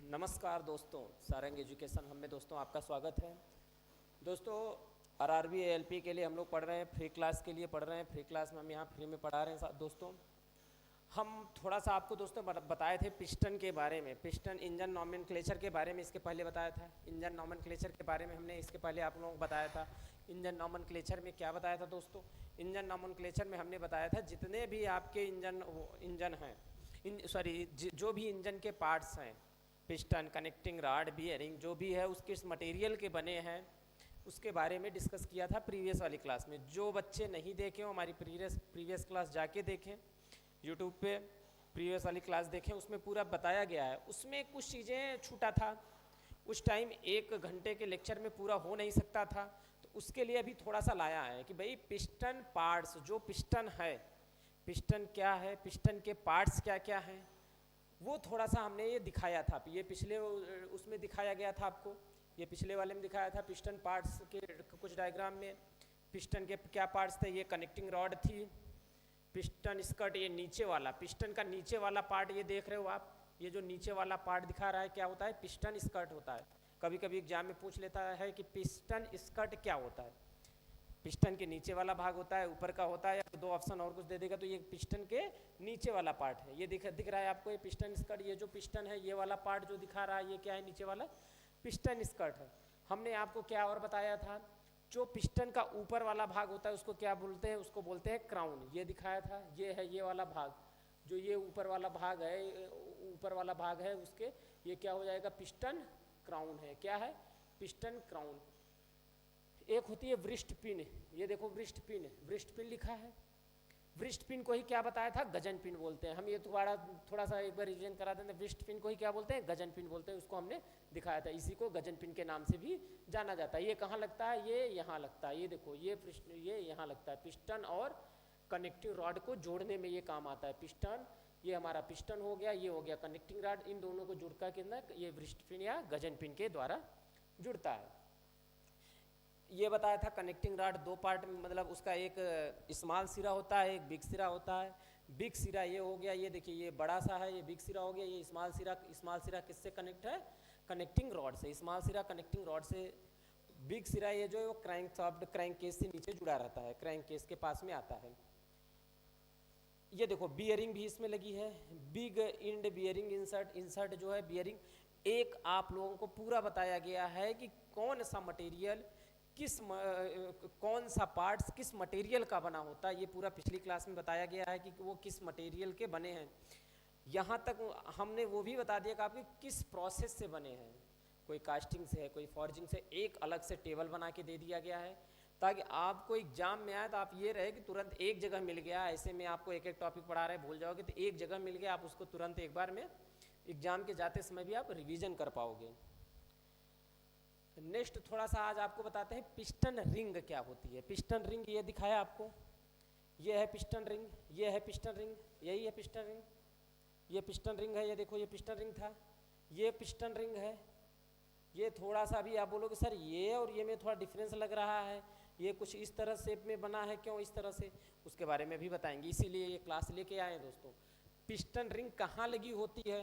नमस्कार दोस्तों, सारंग एजुकेशन हम में दोस्तों आपका स्वागत है। दोस्तों आरआरबी एएलपी के लिए हम लोग पढ़ रहे हैं, फ्री क्लास के लिए पढ़ रहे हैं। फ्री क्लास में हम यहाँ फ्री में पढ़ा रहे हैं दोस्तों। हम थोड़ा सा आपको दोस्तों बताए थे पिस्टन के बारे में, पिस्टन इंजन नॉमेनक्लेचर के बारे में इसके पहले बताया था। इंजन नॉमेनक्लेचर के बारे में हमने इसके पहले आप लोगों को बताया था। इंजन नॉमेनक्लेचर में क्या बताया था दोस्तों? इंजन नॉमेनक्लेचर में हमने बताया था जितने भी आपके इंजन हैं, जो भी इंजन के पार्ट्स हैं, पिस्टन, कनेक्टिंग रॉड, बियरिंग, जो भी है उसके इस मटेरियल के बने हैं, उसके बारे में डिस्कस किया था प्रीवियस वाली क्लास में। जो बच्चे नहीं देखे हो हमारी प्रीवियस क्लास जाके देखें, यूट्यूब पे प्रीवियस वाली क्लास देखें, उसमें पूरा बताया गया है। उसमें कुछ चीज़ें छूटा था, उस टाइम 1 घंटे के लेक्चर में पूरा हो नहीं सकता था, तो उसके लिए अभी थोड़ा सा लाया है कि भाई पिस्टन पार्ट्स, जो पिस्टन है, पिस्टन क्या है, पिस्टन के पार्ट्स क्या क्या हैं, वो थोड़ा सा हमने ये दिखाया था। ये पिछले उसमें दिखाया गया था आपको, ये पिछले वाले में दिखाया था पिस्टन पार्ट्स के कुछ डायग्राम में। पिस्टन के क्या पार्ट्स थे? ये कनेक्टिंग रॉड थी, पिस्टन स्कर्ट, ये नीचे वाला पिस्टन का नीचे वाला पार्ट ये देख रहे हो आप, ये जो नीचे वाला पार्ट दिखा रहा है क्या होता है? पिस्टन स्कर्ट होता है। कभी कभी एग्जाम में पूछ लेता है कि पिस्टन स्कर्ट क्या होता है। पिस्टन के नीचे वाला भाग होता है, ऊपर का होता है, या दो ऑप्शन और कुछ दे देगा। तो ये पिस्टन के नीचे वाला पार्ट है, ये दिख रहा है आपको, ये पिस्टन स्कर्ट। ये जो पिस्टन है, ये वाला पार्ट जो दिखा रहा है, ये क्या है? नीचे वाला पिस्टन स्कर्ट है। हमने आपको क्या और बताया था? जो पिस्टन का ऊपर वाला भाग होता है उसको क्या बोलते हैं? उसको बोलते हैं क्राउन। ये दिखाया था, ये है ये वाला भाग, जो ये ऊपर वाला भाग है, ऊपर वाला भाग है उसके, ये क्या हो जाएगा? पिस्टन क्राउन है। क्या है? Piston crown. एक होती है वृष्ट पिन, ये देखो वृष्ट पिन, वृष्ट पिन लिखा है। वृष्ट पिन को ही क्या बताया था? गजन पिन बोलते हैं। हम ये थोड़ा सा एक बार रिवीजन करा देते हैं। वृष्ट पिन को ही क्या बोलते हैं? गजन पिन बोलते हैं। उसको हमने दिखाया था, इसी को गजन पिन के नाम से भी जाना जाता है। ये कहाँ लगता है? ये यहाँ लगता है। ये देखो, ये यहाँ लगता है। पिस्टन और कनेक्टिंग रॉड को जोड़ने में ये काम आता है। पिस्टन, ये हमारा पिस्टन हो गया, ये हो गया कनेक्टिंग रॉड, इन दोनों को जुड़का के अंदर ये वृष्ट पिन या गजन पिन के द्वारा जुड़ता है। ये बताया था कनेक्टिंग रॉड दो पार्ट में, मतलब उसका एक स्मॉल सिरा होता है, एक बिग सिरा होता है। बिग सिरा ये हो गया, ये देखिए ये बड़ा सा है, ये बिग सिरा हो गया। ये स्मॉल सिरा किससे कनेक्ट है? कनेक्टिंग रॉड से। स्मॉल सिरा कनेक्टिंग रॉड से, बिग सिरा ये जो है वो क्रैंक शाफ्ट, क्रैंक केस से नीचे जुड़ा रहता है, क्रैंक केस के पास में आता है। ये देखो बियरिंग भी इसमें लगी है, बिग इंड बियरिंग इंसर्ट जो है बियरिंग। एक आप लोगों को पूरा बताया गया है कि कौन सा मटेरियल कौन सा पार्ट्स किस मटेरियल का बना होता है। ये पूरा पिछली क्लास में बताया गया है कि वो किस मटेरियल के बने हैं। यहाँ तक हमने वो भी बता दिया कि आपके किस प्रोसेस से बने हैं। कोई कास्टिंग से है, कोई फॉर्जिंग से। एक अलग से टेबल बना के दे दिया गया है ताकि आपको एग्जाम में आए तो आप ये रहे कि तुरंत एक जगह मिल गया। ऐसे में आपको एक एक टॉपिक पढ़ा रहे भूल जाओगे, तो एक जगह मिल गया, आप उसको तुरंत एक बार में एग्जाम के जाते समय भी आप रिवीजन कर पाओगे। नेक्स्ट थोड़ा सा आज आपको बताते हैं पिस्टन रिंग क्या होती है। पिस्टन रिंग ये दिखाया आपको, ये है पिस्टन रिंग, ये है पिस्टन रिंग, यही है पिस्टन रिंग। ये पिस्टन रिंग है, ये देखो ये पिस्टन रिंग था, ये पिस्टन रिंग है। ये थोड़ा सा भी आप बोलोगे सर ये और ये में थोड़ा डिफरेंस लग रहा है, ये कुछ इस तरह शेप में बना है, क्यों इस तरह से, उसके बारे में भी बताएंगे, इसीलिए ये क्लास लेके आए हैं दोस्तों। पिस्टन रिंग कहाँ लगी होती है?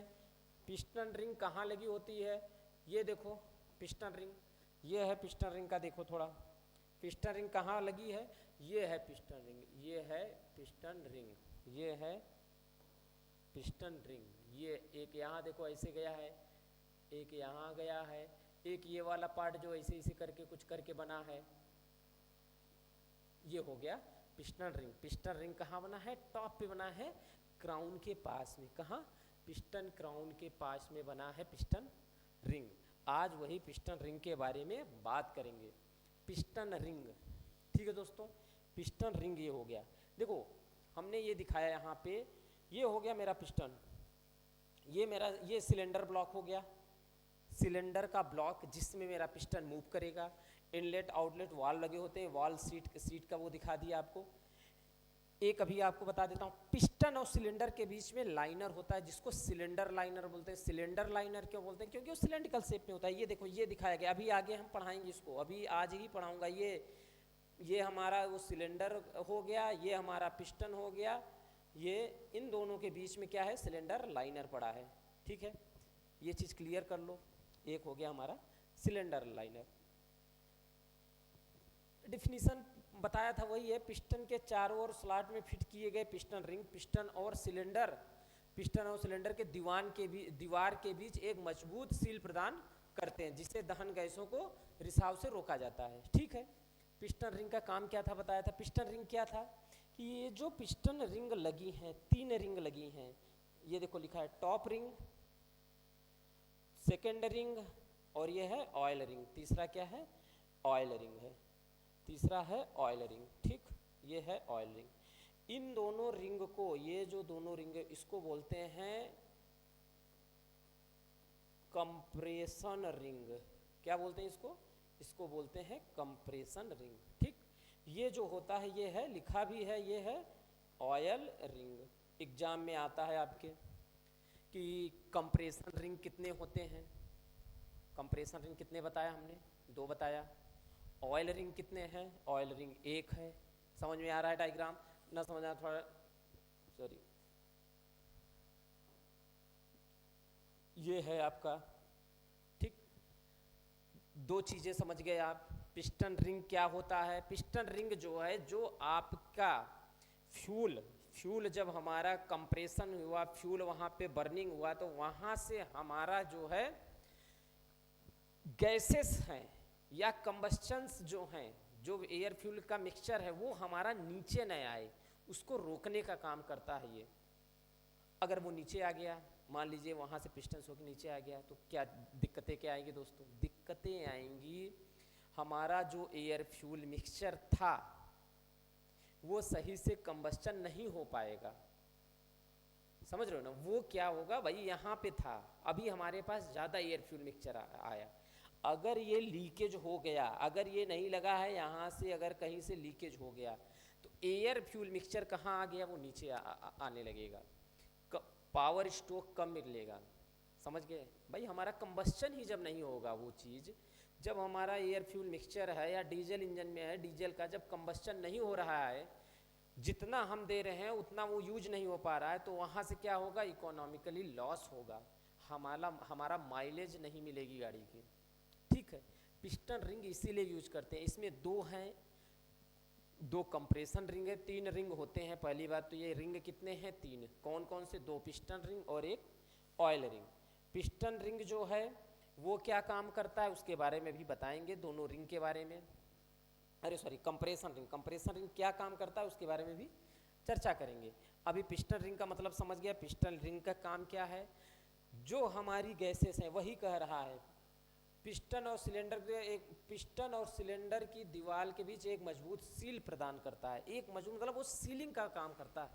पिस्टन रिंग कहाँ लगी होती है? ये देखो पिस्टन रिंग, ये है पिस्टन रिंग का, देखो थोड़ा पिस्टन रिंग कहाँ लगी है? ये है पिस्टन रिंग, ये है पिस्टन रिंग, ये है पिस्टन रिंग। ये एक यहाँ देखो ऐसे गया है, एक यहाँ गया है, एक ये वाला पार्ट जो ऐसे ऐसे करके कुछ करके बना है, ये हो गया पिस्टन रिंग। पिस्टन रिंग कहाँ बना है? टॉप पे बना है, क्राउन के पास में। कहाँ? पिस्टन क्राउन के पास में बना है पिस्टन रिंग। आज वही पिस्टन रिंग के बारे में बात करेंगे। पिस्टन रिंग, ठीक है दोस्तों। पिस्टन रिंग ये हो गया, देखो हमने ये दिखाया यहाँ पे, ये हो गया मेरा पिस्टन, ये मेरा ये सिलेंडर ब्लॉक हो गया, सिलेंडर का ब्लॉक जिसमें मेरा पिस्टन मूव करेगा। इनलेट आउटलेट वाल्व लगे होते हैं, वाल्व सीट का वो दिखा दिया आपको। एक अभी आपको बता देता हूँ, पिस्टन और सिलेंडर के बीच में लाइनर होता है जिसको सिलेंडर लाइनर बोलते हैं। सिलेंडर लाइनर क्यों बोलते हैं? क्योंकि वो सिलेंड्रिकल शेप में होता है। ये देखो ये दिखाया गया, अभी आगे हम पढ़ाएंगे इसको, अभी आज ही पढ़ाऊंगा। ये हमारा वो सिलेंडर हो गया, ये हमारा पिस्टन हो गया, ये इन दोनों के बीच में क्या है? सिलेंडर लाइनर पड़ा है, ठीक है। ये चीज़ क्लियर कर लो। एक हो गया हमारा सिलेंडर लाइनर। डिफिनीशन बताया था वही है, पिस्टन के चारों ओर स्लॉट में फिट किए गए पिस्टन रिंग पिस्टन और सिलेंडर के दीवार के बीच एक मजबूत सील प्रदान करते हैं, जिससे दहन गैसों को रिसाव से रोका जाता है। ठीक है, पिस्टन रिंग का काम क्या था बताया था। पिस्टन रिंग क्या था कि ये जो पिस्टन रिंग लगी हैं, 3 रिंग लगी हैं, ये देखो लिखा है टॉप रिंग, सेकेंड रिंग और ये है ऑयल रिंग। तीसरा क्या है? ऑयल रिंग है। तीसरा है ऑयल रिंग। ठीक, ये है ऑयल रिंग। इन दोनों रिंग को, ये जो दोनों रिंग इसको बोलते हैं कंप्रेशन रिंग। क्या बोलते हैं इसको? इसको बोलते हैं कंप्रेशन रिंग। ठीक, ये जो होता है ये है, लिखा भी है, ये है ऑयल रिंग। एग्जाम में आता है आपके कि कंप्रेशन रिंग कितने होते हैं। कंप्रेशन रिंग कितने बताया हमने? 2 बताया। ऑयल रिंग कितने हैं? ऑयल रिंग 1 है। समझ में आ रहा है डायग्राम? ना समझ आ थोड़ा, सॉरी, ये है आपका। ठीक, 2 चीजें समझ गए आप। पिस्टन रिंग क्या होता है? पिस्टन रिंग जो है, जो आपका फ्यूल जब हमारा कंप्रेशन हुआ, फ्यूल वहां पे बर्निंग हुआ, तो वहां से हमारा जो है गैसेस हैं या कंबस्चंस जो हैं, जो एयर फ्यूल का मिक्सचर है, वो हमारा नीचे न आए, उसको रोकने का काम करता है ये। अगर वो नीचे आ गया, मान लीजिए वहाँ से पिस्टन होकर नीचे आ गया, तो क्या दिक्कतें क्या आएंगी दोस्तों? दिक्कतें आएंगी, हमारा जो एयर फ्यूल मिक्सचर था वो सही से कंबस्चन नहीं हो पाएगा। समझ रहे हो ना? वो क्या होगा भाई, यहाँ पे था, अभी हमारे पास ज़्यादा एयर फ्यूल मिक्सचर आया, अगर ये लीकेज हो गया, अगर ये नहीं लगा है यहाँ से, अगर कहीं से लीकेज हो गया, तो एयर फ्यूल मिक्सचर कहाँ आ गया? वो नीचे आने लगेगा, पावर स्ट्रोक कम मिलेगा। समझ गए भाई? हमारा कंबस्चन ही जब नहीं होगा, वो चीज़ जब हमारा एयर फ्यूल मिक्सचर है या डीजल इंजन में है, डीजल का जब कंबस्चन नहीं हो रहा है, जितना हम दे रहे हैं उतना वो यूज नहीं हो पा रहा है, तो वहाँ से क्या होगा? इकोनॉमिकली लॉस होगा, हमारा माइलेज नहीं मिलेगी गाड़ी की। ठीक है, पिस्टन रिंग इसीलिए यूज करते हैं। इसमें 2 हैं, 2 कंप्रेशन रिंग है, 3 रिंग होते हैं। पहली बात तो ये रिंग कितने हैं? 3। कौन कौन से? 2 पिस्टन रिंग और 1 ऑयल रिंग। पिस्टन रिंग जो है वो क्या काम करता है उसके बारे में भी बताएंगे, दोनों रिंग के बारे में। अरे सॉरी, कंप्रेशन रिंग क्या काम करता है उसके बारे में भी चर्चा करेंगे। अभी पिस्टन रिंग का मतलब समझ गया। पिस्टन रिंग का काम क्या है? जो हमारी गैसेस हैं, वही कह रहा है, पिस्टन और सिलेंडर की दीवार के बीच एक मजबूत सील प्रदान करता है। एक मजबूत मतलब वो सीलिंग का काम करता है,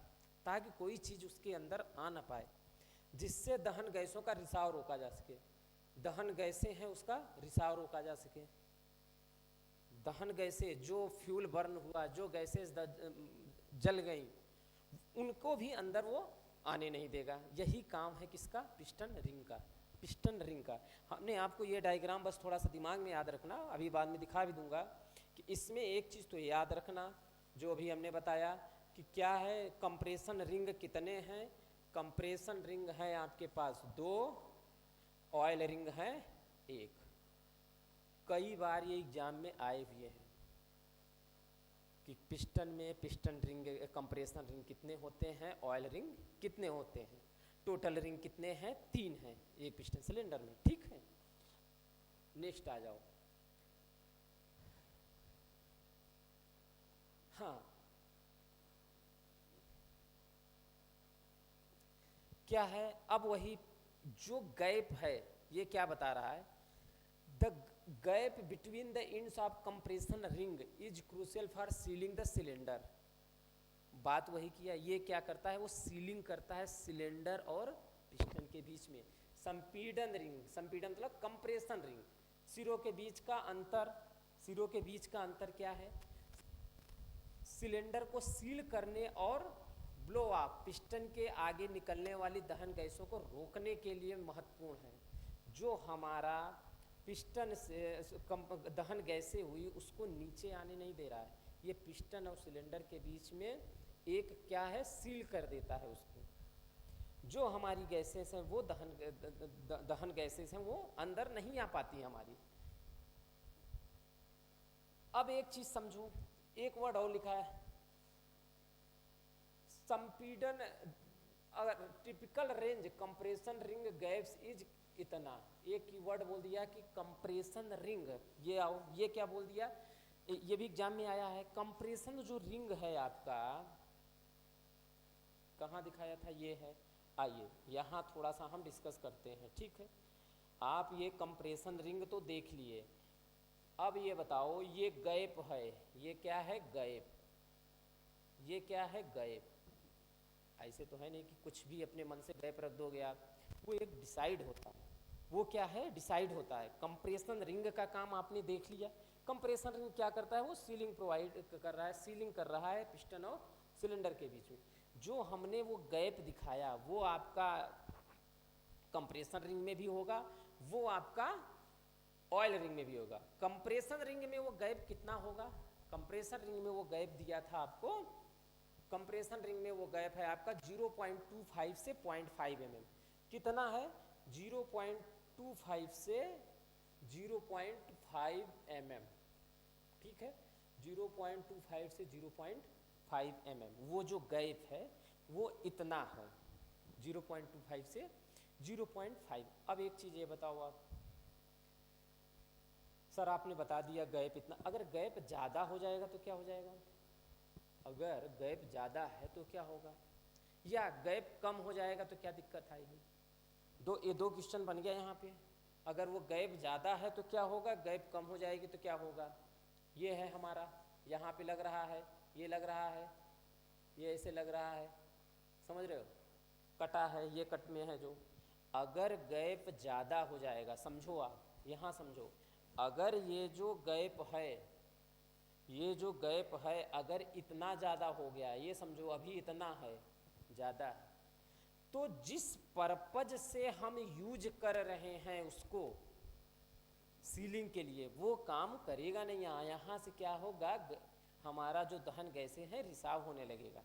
ताकि कोई चीज़ उसके अंदर आ ना पाए, जिससे दहन गैसों का रिसाव रोका जा सके। दहन गैसें हैं, उसका रिसाव रोका जा सके। दहन गैसें, जो फ्यूल बर्न हुआ, जो गैसें जल गई, उनको भी अंदर वो आने नहीं देगा। यही काम है किसका? पिस्टन रिंग का। पिस्टन रिंग का हमने आपको ये डायग्राम बस थोड़ा सा दिमाग में याद रखना, अभी बाद में दिखा भी दूंगा कि इसमें एक चीज़ तो याद रखना, जो अभी हमने बताया कि क्या है, कंप्रेशन रिंग कितने हैं? कंप्रेशन रिंग है आपके पास 2, ऑयल रिंग है 1। कई बार ये एग्जाम में आए हुए हैं कि पिस्टन में पिस्टन रिंग, कंप्रेशन रिंग कितने होते हैं, ऑयल रिंग कितने होते हैं, टोटल रिंग कितने हैं? 3 हैं एक पिस्टन सिलेंडर में। ठीक है, नेक्स्ट आ जाओ। हाँ, क्या है अब? वही जो गैप है, ये क्या बता रहा है? The gap between the ends of compression ring is crucial for ceiling the cylinder. बात वही किया, ये क्या करता है? वो सीलिंग करता है सिलेंडर और पिस्टन के बीच में। संपीड़न रिंग, संपीड़न मतलब कंप्रेशन रिंग, सिरों के बीच का अंतर, सिरों के बीच का अंतर क्या है? सिलेंडर को सील करने और ब्लो ऑफ, पिस्टन के आगे निकलने वाली दहन गैसों को रोकने के लिए महत्वपूर्ण है। जो हमारा पिस्टन से दहन गैसें हुई, उसको नीचे आने नहीं दे रहा है, ये पिस्टन और सिलेंडर के बीच में एक क्या है? सील कर देता है उसको। जो हमारी गैसेस हैं वो दहन गैसेस हैं वो अंदर नहीं आ पाती हमारी। अब एक चीज समझो, एक वर्ड और लिखा है संपीड़न, अगर typical range compression ring gaps is इतना, एक कीवर्ड बोल दिया कि कंप्रेशन रिंग, ये आओ, ये क्या बोल दिया, ये भी एग्जाम में आया है। कंप्रेशन जो रिंग है आपका, कहाँ दिखाया था, ये है, आइए यहाँ थोड़ा सा हम डिस्कस करते हैं, ठीक है। आप ये कंप्रेशन रिंग तो देख लिए, अब ये बताओ ये गैप है, ये क्या है, गैप, ये क्या है, गैप। ऐसे तो है नहीं कि कुछ भी अपने मन से गैप रख दोगे आप, वो एक डिसाइड होता है, वो क्या है, डिसाइड होता है। कंप्रेशन रिंग का काम आपने देख लिया। कंप्रेशन रिंग क्या करता है, वो सीलिंग प्रोवाइड कर रहा है, सीलिंग कर रहा है पिस्टन और सिलेंडर के बीच में। जो हमने वो गैप दिखाया वो आपका कंप्रेशन रिंग में भी होगा, वो आपका ऑयल रिंग में भी होगा। कंप्रेशन रिंग में वो गैप कितना होगा, कंप्रेशन रिंग में वो गैप दिया था आपको, कंप्रेशन रिंग में वो गैप है आपका 0.25 से 0.5 mm। कितना है, 0.25 से 0.5 mm, ठीक है, 0.25 से 0.5 mm वो जो गैप है वो इतना है, 0.25 से 0.5। अब एक चीज़ ये बताओ आप, सर आपने बता दिया गैप इतना, अगर गैप ज़्यादा हो जाएगा तो क्या हो जाएगा, अगर गैप ज़्यादा है तो क्या होगा, या गैप कम हो जाएगा तो क्या दिक्कत आएगी। ये दो क्वेश्चन बन गया यहाँ पे। अगर वो गैप ज़्यादा है तो क्या होगा, गैप कम हो जाएगी तो क्या होगा। ये है हमारा, यहाँ पे लग रहा है, ये लग रहा है, ये ऐसे लग रहा है, समझ रहे हो, कटा है, ये कट में है जो। अगर गैप ज़्यादा हो जाएगा, समझो आप यहाँ समझो, अगर ये जो गैप है, ये जो गैप है अगर इतना ज़्यादा हो गया, ये समझो अभी इतना है, ज़्यादा है, तो जिस पर्पज से हम यूज कर रहे हैं उसको सीलिंग के लिए, वो काम करेगा नहीं। यहाँ से क्या होगा, हमारा जो दहन गैसें हैं रिसाव होने लगेगा।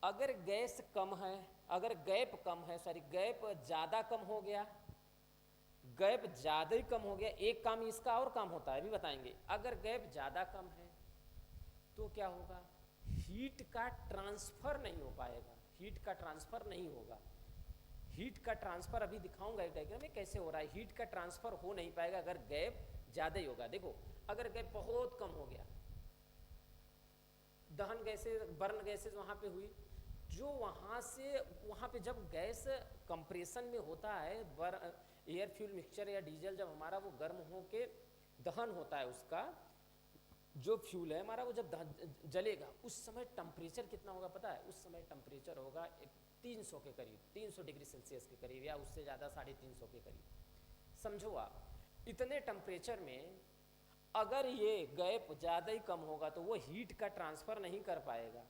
अगर गैस कम है, अगर गैप कम है, सॉरी गैप ज़्यादा कम हो गया, गैप ज़्यादा ही कम हो गया, एक काम इसका और काम होता है अभी बताएंगे। अगर गैप ज़्यादा कम है तो क्या होगा, हीट का ट्रांसफ़र नहीं हो पाएगा, हीट का ट्रांसफ़र नहीं होगा। हीट का ट्रांसफ़र अभी दिखाऊंगा एक डायग्राम में कैसे हो रहा है। हीट का ट्रांसफ़र हो नहीं पाएगा अगर गैप ज़्यादा ही होगा। देखो अगर गैप बहुत कम हो गया, दहन गैसें, बर्न गैसेज वहाँ पे हुई, जो वहाँ से वहाँ पे जब गैस कंप्रेशन में होता है, एयर फ्यूल मिक्सचर या डीजल जब हमारा वो गर्म हो के दहन होता है, उसका जो फ्यूल है हमारा वो जब जलेगा उस समय टेम्परेचर कितना होगा पता है, उस समय टेम्परेचर होगा 300 के करीब, 300 डिग्री सेल्सियस के करीब, या उससे ज़्यादा 350 के करीब। समझो आप इतने टेम्परेचर में अगर ये गैप ज़्यादा ही कम होगा तो वो हीट का ट्रांसफ़र नहीं कर पाएगा,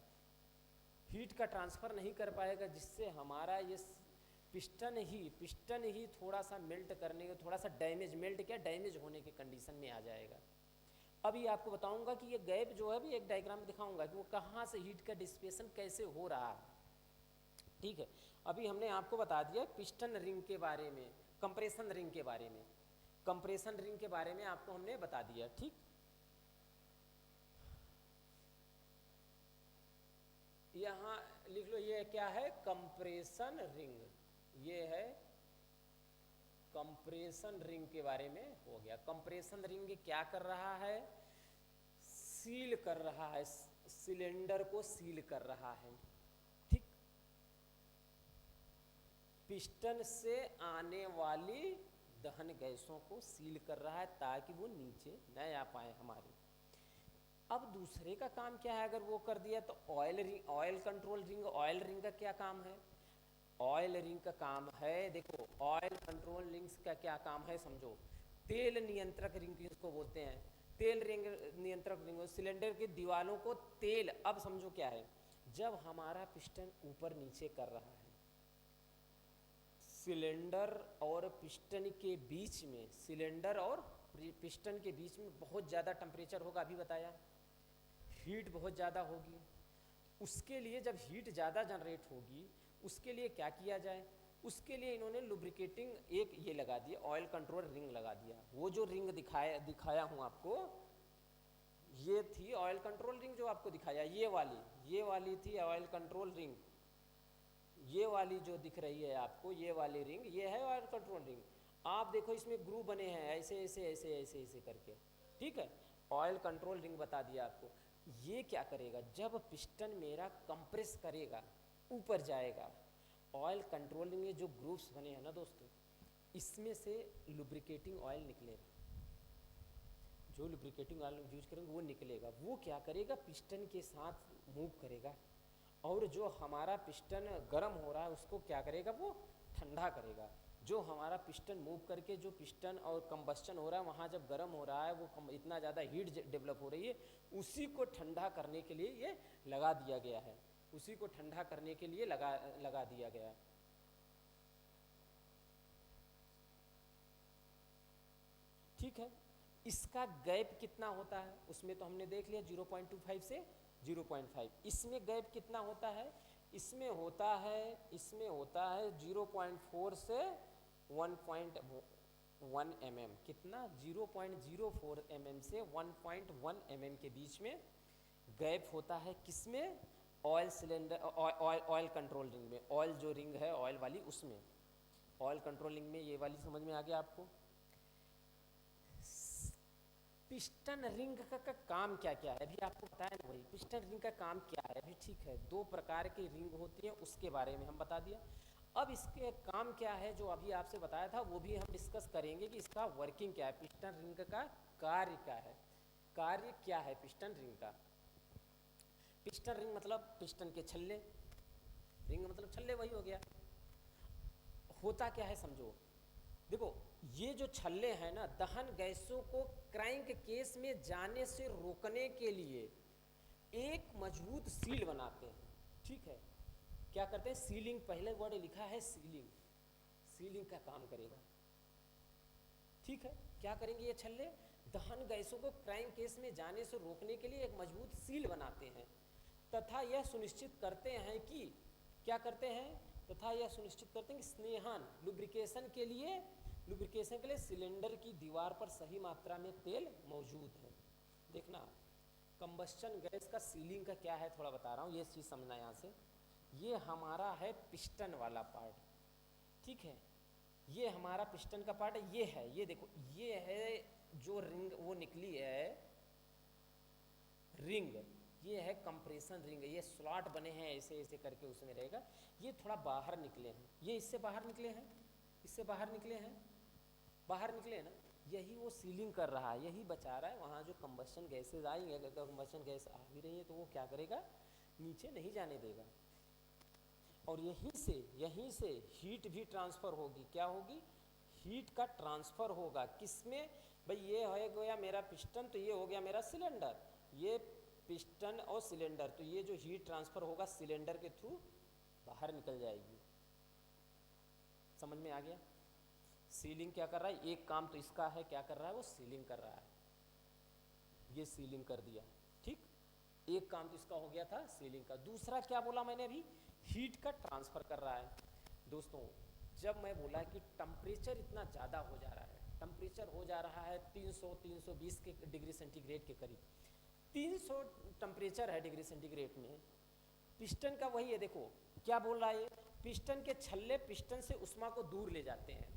हीट का ट्रांसफ़र नहीं कर पाएगा, जिससे हमारा ये पिस्टन ही थोड़ा सा मेल्ट करने के, थोड़ा सा डैमेज, मेल्ट क्या डैमेज होने के कंडीशन में आ जाएगा। अभी आपको बताऊंगा कि ये गैप जो है, अभी एक डायग्राम में दिखाऊंगा कि वो कहाँ से हीट का डिसिपेशन कैसे हो रहा है, ठीक है। अभी हमने आपको बता दिया पिस्टन रिंग के बारे में, कंप्रेशन रिंग के बारे में, कंप्रेशन रिंग के बारे में आपको हमने बता दिया, ठीक। यहाँ लिख लो, ये क्या है, कंप्रेशन रिंग, ये है कंप्रेशन रिंग के बारे में हो गया। कंप्रेशन रिंग क्या कर रहा है, सील कर रहा है, सिलेंडर को सील कर रहा है, ठीक। पिस्टन से आने वाली दहन गैसों को सील कर रहा है ताकि वो नीचे न आ पाए हमारे। अब दूसरे का काम क्या है, अगर वो कर दिया तो oil control ring, oil ring का क्या काम है, ऑयल रिंग का काम है, देखो ऑयल कंट्रोल रिंग्स का क्या काम है समझो, तेल नियंत्रक रिंग इसको बोलते हैं, तेल रिंग नियंत्रक रिंग, सिलेंडर की दीवारों को तेल। अब समझो क्या है, जब हमारा पिस्टन ऊपर नीचे कर रहा है, सिलेंडर और पिस्टन के बीच में, सिलेंडर और पिस्टन के बीच में बहुत ज़्यादा टेम्परेचर होगा, अभी बताया, हीट बहुत ज़्यादा होगी। उसके लिए जब हीट ज़्यादा जनरेट होगी उसके लिए क्या किया जाए, उसके लिए इन्होंने लुब्रिकेटिंग एक ये लगा दिया, ऑयल कंट्रोल रिंग लगा दिया। वो जो रिंग दिखाया हूँ आपको, ये थी ऑयल कंट्रोल रिंग जो आपको दिखाया, ये वाली थी ऑयल कंट्रोल रिंग। ये वाली जो दिख रही है आपको, ये वाली रिंग, ये है ऑयल कंट्रोल रिंग। आप देखो इसमें ग्रू बने हैं ऐसे ऐसे ऐसे ऐसे ऐसे करके, ठीक है। ऑयल कंट्रोल रिंग बता दिया आपको। ये क्या करेगा, जब पिस्टन मेरा कंप्रेस करेगा, ऊपर जाएगा, ऑयल कंट्रोल रिंग में जो ग्रूव्स बने हैं ना दोस्तों, इसमें से लुब्रिकेटिंग ऑयल निकलेगा। जो लुब्रिकेटिंग ऑयल यूज करेंगे वो निकलेगा। वो क्या करेगा, पिस्टन के साथ मूव करेगा, और जो हमारा पिस्टन गर्म हो रहा है उसको क्या करेगा, वो ठंडा करेगा। जो हमारा पिस्टन मूव करके जो पिस्टन और कंबस्टन हो रहा है वहाँ जब गर्म हो रहा है, वो इतना ज़्यादा हीट डेवलप हो रही है, उसी को ठंडा करने के लिए ये लगा दिया गया है। उसी को ठंडा करने के लिए लगा दिया गया है। ठीक है। इसका गैप कितना होता है उसमें तो हमने देख लिया, 0.25 से 0.5। इसमें गैप कितना होता है, इसमें होता है 0.4 से 1.1 mm। कितना, 0.04 mm से 1.1 mm के बीच में गैप होता है। किसमें, oil cylinder, oil control ring में। ऑयल जो रिंग है ऑयल वाली, उसमें ऑयल कंट्रोल रिंग में। ये वाली समझ में आ गया आपको। पिस्टन रिंग का काम क्या क्या है, अभी आपको बताया ना वही। पिस्टन रिंग का काम क्या है अभी, ठीक है। दो प्रकार की रिंग होती है, उसके बारे में हम बता दिया। अब इसके काम क्या है जो अभी आपसे बताया था, वो भी हम डिस्कस करेंगे कि इसका वर्किंग क्या है, पिस्टन रिंग का कार्य क्या है। कार्य क्या है पिस्टन रिंग का। पिस्टन रिंग मतलब पिस्टन के छल्ले, रिंग मतलब छल्ले, वही हो गया। होता क्या है समझो, देखो ये जो छल्ले हैं ना, दहन गैसों को क्रैंक केस में जाने से रोकने के लिए एक मजबूत सील बनाते हैं। ठीक है, क्या करते हैं, सीलिंग, पहले वर्ड लिखा है सीलिंग, सीलिंग का काम करेगा। ठीक है, क्या करेंगे ये छल्ले, दहन गैसों को क्रैंक केस में जाने से रोकने के लिए एक मजबूत सील बनाते हैं, तथा यह सुनिश्चित करते हैं कि, क्या करते हैं, तथा यह सुनिश्चित करते हैं कि स्नेहन, लुब्रिकेशन के लिए सिलेंडर की दीवार पर सही मात्रा में तेल मौजूद है। देखना, कंबस्चन गैस का सीलिंग का क्या है थोड़ा बता रहा हूँ, ये चीज़ समझना यहाँ से। ये हमारा है पिस्टन वाला पार्ट, ठीक है, ये हमारा पिस्टन का पार्ट है। ये है, ये देखो, ये है जो रिंग वो निकली है रिंग, ये है कंप्रेशन रिंग। ये स्लॉट बने हैं ऐसे ऐसे करके, उसमें रहेगा। ये थोड़ा बाहर निकले हैं, ये इससे बाहर निकले हैं, इससे बाहर निकले हैं, बाहर निकले ना, यही वो सीलिंग कर रहा है, यही बचा रहा है। वहाँ जो कंबस्चन गैसेज आएंगे, अगर कंबस्चन गैस आ भी रही है तो वो क्या करेगा, नीचे नहीं जाने देगा। और यहीं से हीट भी ट्रांसफ़र होगी। क्या होगी, हीट का ट्रांसफ़र होगा। किसमें भाई, ये हो गया मेरा पिस्टन, तो ये हो गया मेरा सिलेंडर। ये पिस्टन और सिलेंडर, तो ये जो हीट ट्रांसफ़र होगा सिलेंडर के थ्रू बाहर निकल जाएगी। समझ में आ गया। सीलिंग क्या कर रहा है, एक काम तो इसका है, क्या कर रहा है, वो सीलिंग कर रहा है। ये सीलिंग कर दिया, ठीक, एक काम तो इसका हो गया था सीलिंग का। दूसरा क्या बोला मैंने अभी, हीट का ट्रांसफ़र कर रहा है। दोस्तों, जब मैं बोला कि टेम्परेचर इतना ज़्यादा हो जा रहा है, टेम्परेचर हो जा रहा है 300-320 के डिग्री सेंटीग्रेड के करीब, 300 टेम्परेचर है डिग्री सेंटीग्रेड में। पिस्टन का वही है, देखो क्या बोल रहा है ये, पिस्टन के छल्ले पिस्टन से उष्मा को दूर ले जाते हैं,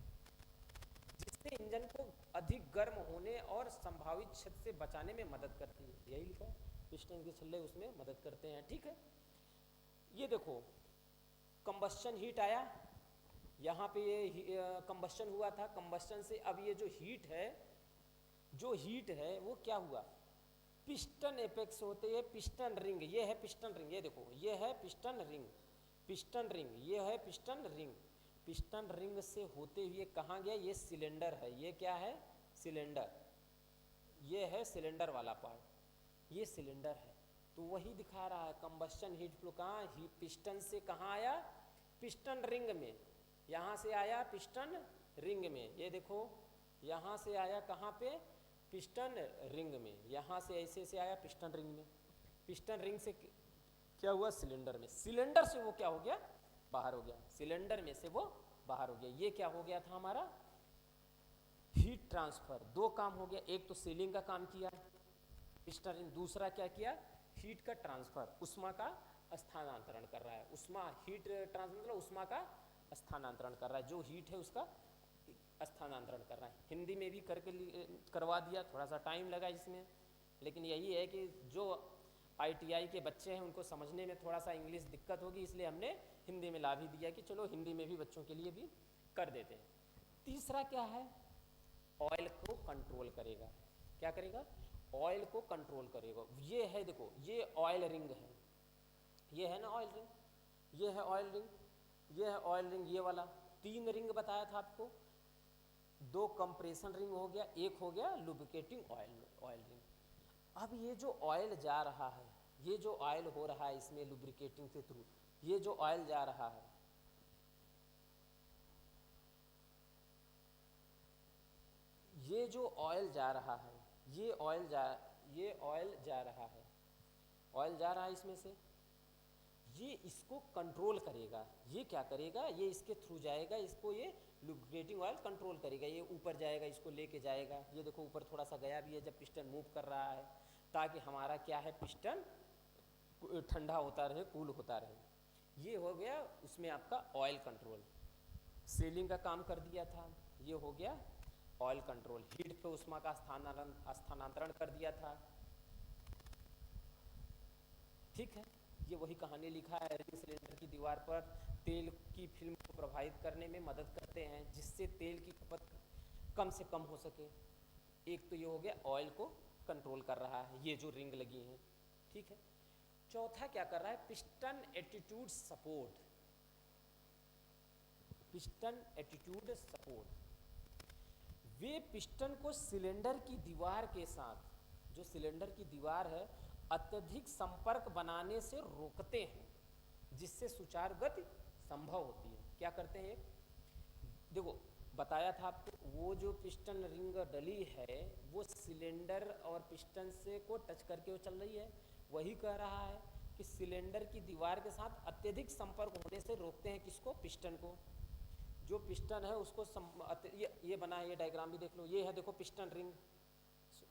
जिससे इंजन को अधिक गर्म होने और संभावित क्षति से बचाने में मदद करती है। यही लिखा है, पिस्टन के छल्ले उसमें मदद करते हैं। ठीक है, ये देखो कंबस्चन हीट आया, यहाँ पे ये कंबस्चन हुआ था, कंबस्चन से अब ये जो हीट है वो क्या हुआ, पिस्टन एपेक्स होते हैं, पिस्टन रिंग, ये है पिस्टन रिंग, ये देखो ये है पिस्टन रिंग, पिस्टन रिंग, ये है पिस्टन रिंग। पिस्टन रिंग से होते हुए कहाँ गया, ये सिलेंडर है, ये क्या है, सिलेंडर, ये है सिलेंडर वाला पार्ट, ये सिलेंडर है। तो वही दिखा रहा है, कंबस्चन हीट फ्लो कहाँ, पिस्टन से कहाँ आया, पिस्टन रिंग में, यहाँ से आया पिस्टन रिंग में। ये देखो यहाँ से आया कहाँ पे, पिस्टन रिंग में, यहाँ से ऐसे से आया पिस्टन रिंग में, पिस्टन रिंग से क्या हुआ, सिलेंडर में, सिलेंडर से वो क्या हो गया, बाहर हो गया, सिलेंडर में से वो बाहर हो गया। ये क्या हो गया था हमारा, हीट ट्रांसफर। दो काम हो गया, एक तो सीलिंग का काम किया पिस्टन रिंग, दूसरा क्या किया, हीट का ट्रांसफर, उष्मा का स्थानांतरण कर रहा है। उष्मा, हीट ट्रांसफर मतलब उष्मा का स्थानांतरण कर रहा है, जो हीट है उसका स्थानांतरण कर रहा है। हिंदी में भी करवा दिया, थोड़ा सा टाइम लगा इसमें, लेकिन यही है कि जो ITI के बच्चे हैं उनको समझने में थोड़ा सा इंग्लिश दिक्कत होगी, इसलिए हमने हिंदी में ला भी दिया कि चलो हिंदी में भी बच्चों के लिए भी कर देते हैं। तीसरा क्या है, ऑयल को कंट्रोल करेगा। क्या करेगा, ऑयल को कंट्रोल करेगा। ये है, देखो ये ऑयल रिंग है, ये है ना ऑयल रिंग, ये है ऑयल रिंग, ये है ऑयल रिंग, ये वाला। 3 रिंग बताया था आपको, 2 कंप्रेशन रिंग हो गया, एक हो गया लुब्रिकेटिंग ऑयल रिंग। अब ये जो ऑयल जा रहा है, ये जो ऑयल हो रहा है इसमें लुब्रिकेटिंग के थ्रू, ये जो ऑयल जा रहा है, ये जो ऑयल जा रहा है, ये ऑयल जा रहा है, ऑयल जा रहा है इसमें से, ये इसको कंट्रोल करेगा। ये क्या करेगा, ये इसके थ्रू जाएगा, इसको ये लुब्रिकेटिंग ऑयल कंट्रोल करेगा। ये ऊपर जाएगा, इसको लेके जाएगा। ये देखो ऊपर थोड़ा सा गया भी है जब पिस्टन मूव कर रहा है, ताकि हमारा क्या है, पिस्टन ठंडा होता रहे, कूल होता रहे। ये हो गया उसमें आपका ऑयल कंट्रोल। सीलिंग का काम कर दिया था, ये हो गया ऑयल कंट्रोल। हीट पे उष्मा का स्थानांतरण कर दिया था। ठीक है, ये वही कहानी लिखा है, रिंग सिलेंडर की दीवार पर तेल की फिल्म को प्रभावित करने में मदद करते हैं, जिससे तेल की खपत कम से कम हो सके। एक तो ये हो गया ऑयल को कंट्रोल कर रहा है, ये जो रिंग लगी हैं। ठीक है, चौथा क्या कर रहा है, piston attitude support. Piston attitude support, वे पिस्टन को सिलेंडर की दीवार के साथ, जो सिलेंडर की दीवार है, अत्यधिक संपर्क बनाने से रोकते हैं, जिससे सुचारू गति संभव होती है। क्या करते हैं, देखो बताया था आपको, वो जो पिस्टन रिंग डली है वो सिलेंडर और पिस्टन से को टच करके वो चल रही है। वही कह रहा है कि सिलेंडर की दीवार के साथ अत्यधिक संपर्क होने से रोकते हैं, किसको, पिस्टन को। जो पिस्टन है उसको ये बना है, ये डायग्राम भी देख लो, ये है देखो पिस्टन रिंग,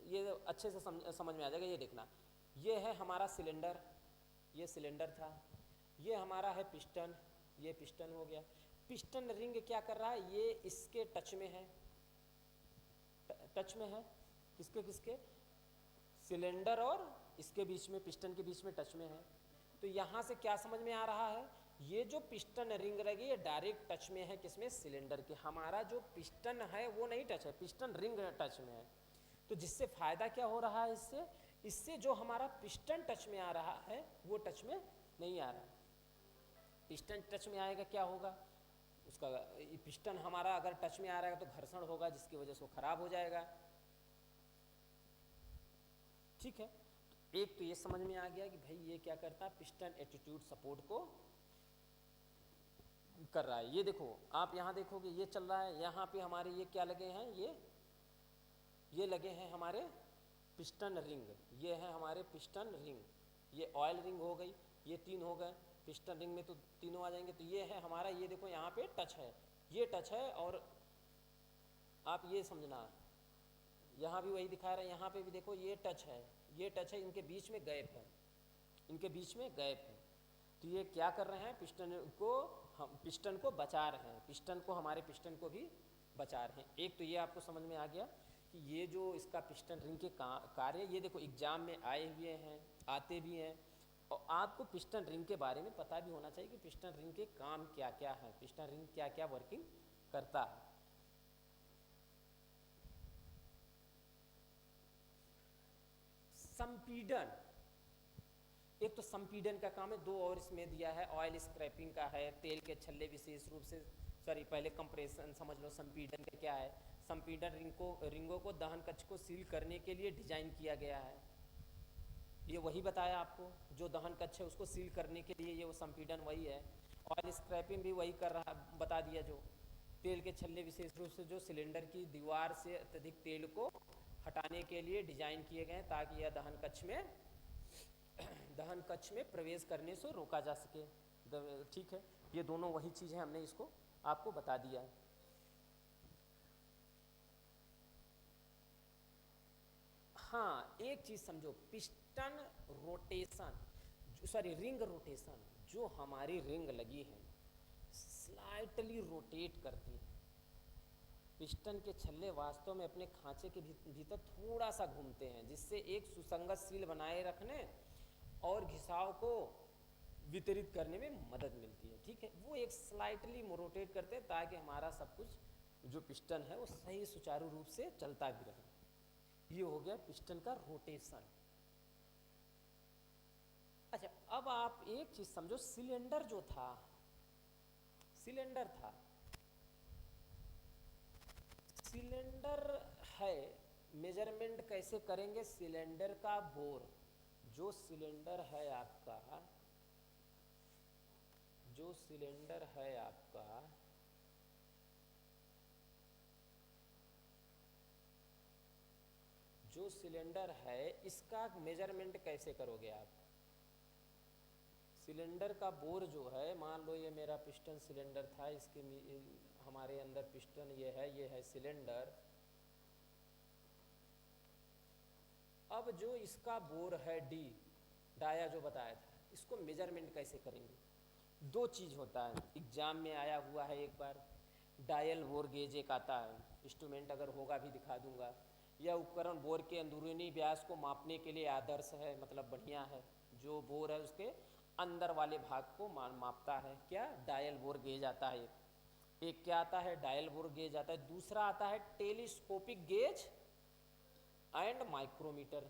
ये अच्छे से समझ में आ जाएगा। ये देखना, ये है हमारा सिलेंडर, ये सिलेंडर था, ये हमारा है पिस्टन, ये पिस्टन हो गया। पिस्टन रिंग क्या कर रहा है, ये इसके टच में है, टच में है, किसके किसके, सिलेंडर और इसके बीच में, पिस्टन के बीच में टच में है। तो यहाँ से क्या समझ में आ रहा है, ये जो पिस्टन रिंग लगी ये डायरेक्ट टच में है, किसमें, सिलेंडर के। हमारा जो पिस्टन है वो नहीं टच है, पिस्टन रिंग टच में है। तो जिससे फायदा क्या हो रहा है, इससे जो हमारा पिस्टन टच में आ रहा है वो टच में नहीं आ रहा है। पिस्टन टच में आएगा क्या होगा, उसका पिस्टन हमारा अगर टच में आ रहा है तो घर्षण होगा, जिसकी वजह से वो खराब हो जाएगा। ठीक है, एक तो ये समझ में आ गया कि भाई ये क्या करता है, पिस्टन एटीट्यूड सपोर्ट को कर रहा है। ये देखो आप यहाँ देखोगे, ये चल रहा है, यहाँ पे हमारे ये क्या लगे हैं, ये लगे हैं हमारे पिस्टन रिंग, ये है हमारे पिस्टन रिंग। ये ऑयल रिंग हो गई, ये 3 हो गए, पिस्टन रिंग में तो तीनों आ जाएंगे। तो ये है हमारा, ये देखो यहाँ पे टच है, ये टच है, और आप ये समझना, यहाँ भी वही दिखा रहा है, यहाँ पे भी देखो ये टच है, ये टच है, इनके बीच में गैप है, इनके बीच में गैप है। तो ये क्या कर रहे हैं, पिस्टन को बचा रहे हैं, पिस्टन को, हमारे पिस्टन को भी बचा रहे हैं। एक तो ये आपको समझ में आ गया कि ये जो इसका पिस्टन रिंग के कार्य, ये देखो एग्जाम में आए हुए हैं, आते भी हैं, और आपको पिस्टन रिंग के बारे में पता भी होना चाहिए कि पिस्टन रिंग के काम क्या क्या है, पिस्टन रिंग क्या क्या वर्किंग करता है। संपीडन, एक तो संपीडन का काम है, 2 और इसमें दिया है, ऑयल स्क्रैपिंग का है, तेल के छल्ले विशेष रूप से, सॉरी पहले कंप्रेशन समझ लो, संपीडन का क्या है। संपीडन रिंगों को दहन कक्ष को सील करने के लिए डिजाइन किया गया है। ये वही बताया आपको, जो दहन कक्ष है उसको सील करने के लिए ये वो संपीडन वही है। ऑयल स्क्रैपिंग भी वही कर रहा, बता दिया, जो तेल के छल्ले विशेष रूप से जो सिलेंडर की दीवार से अत्यधिक तेल को हटाने के लिए डिजाइन किए गए, ताकि यह दहन कक्ष में प्रवेश करने से रोका जा सके। ठीक है, ये दोनों वही चीज़ है, हमने इसको आपको बता दिया है। हाँ, एक चीज़ समझो, piston rotation, sorry ring rotation, जो हमारी रिंग लगी है स्लाइटली रोटेट करती है। पिस्टन के छल्ले वास्तव में अपने खांचे के भीतर थोड़ा सा घूमते हैं, जिससे एक सुसंगत सील बनाए रखने और घिसाव को वितरित करने में मदद मिलती है। ठीक है, वो एक स्लाइटली रोटेट करते हैं ताकि हमारा सब कुछ जो पिस्टन है वो सही सुचारू रूप से चलता भी रहे। ये हो गया पिस्टन का रोटेशन। अच्छा, अब आप एक चीज समझो, सिलेंडर जो था, सिलेंडर था, सिलेंडर है, मेजरमेंट कैसे करेंगे सिलेंडर का बोर। जो सिलेंडर है आपका, जो सिलेंडर है आपका, जो सिलेंडर है इसका मेजरमेंट कैसे करोगे आप। सिलेंडर का बोर जो है, मान लो ये मेरा पिस्टन सिलेंडर था, इसके हमारे अंदर पिस्टन ये है सिलेंडर। अब जो इसका बोर है डी, डाया जो बताया था, इसको मेजरमेंट कैसे करेंगे। दो चीज़ होता है, एग्जाम में आया हुआ है एक बार, डायल बोर गेज एक आता है, इंस्ट्रूमेंट अगर होगा भी दिखा दूंगा। यह उपकरण बोर के अंदरूनी व्यास को मापने के लिए आदर्श है, मतलब बढ़िया है। जो बोर है उसके अंदर वाले भाग को मापता है। क्या, डायल बोर गेज आता है। एक क्या आता है, डायल बोर गेज आता है। दूसरा आता है telescopic gauge and micrometer.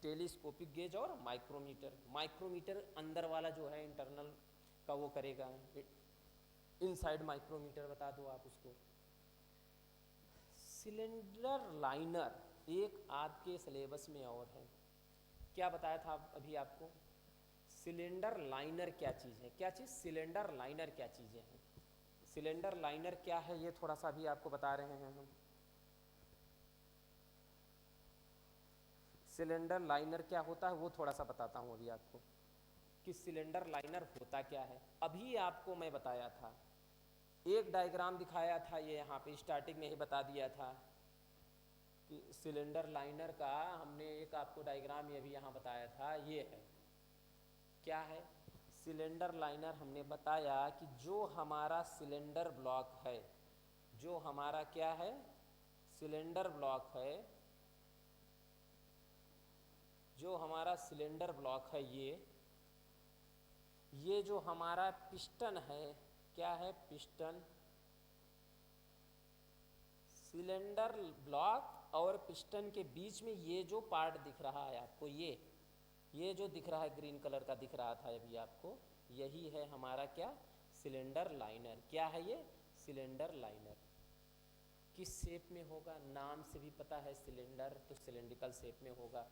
Telescopic gauge और माइक्रोमीटर। माइक्रोमीटर अंदर वाला जो है इंटरनल का वो करेगा, इनसाइड माइक्रोमीटर बता दो आप उसको। सिलेंडर लाइनर एक आपके सिलेबस में और है। क्या बताया था अभी आपको, सिलेंडर लाइनर क्या चीज़ है, क्या चीज़, सिलेंडर लाइनर क्या चीज़ें हैं। सिलेंडर लाइनर क्या है ये थोड़ा सा भी आपको बता रहे हैं हम। सिलेंडर लाइनर क्या होता है वो थोड़ा सा बताता हूँ अभी आपको, कि सिलेंडर लाइनर होता क्या है। अभी आपको मैं बताया था, एक डायग्राम दिखाया था, ये यहाँ पे स्टार्टिंग में ही बता दिया था कि सिलेंडर लाइनर का हमने एक आपको डायग्राम ये भी यहाँ बताया था। ये है, क्या है, सिलेंडर लाइनर हमने बताया कि जो हमारा सिलेंडर ब्लॉक है, जो हमारा क्या है, सिलेंडर ब्लॉक है, जो हमारा सिलेंडर ब्लॉक है, ये जो हमारा पिस्टन है, क्या है, पिस्टन, सिलेंडर ब्लॉक और पिस्टन के बीच में ये जो पार्ट दिख रहा है आपको, ये जो दिख रहा है ग्रीन कलर का दिख रहा था अभी आपको, यही है हमारा क्या, सिलेंडर लाइनर। क्या है ये, सिलेंडर लाइनर। किस शेप में होगा, नाम से भी पता है, सिलेंडर तो सिलेंड्रिकल शेप में होगा।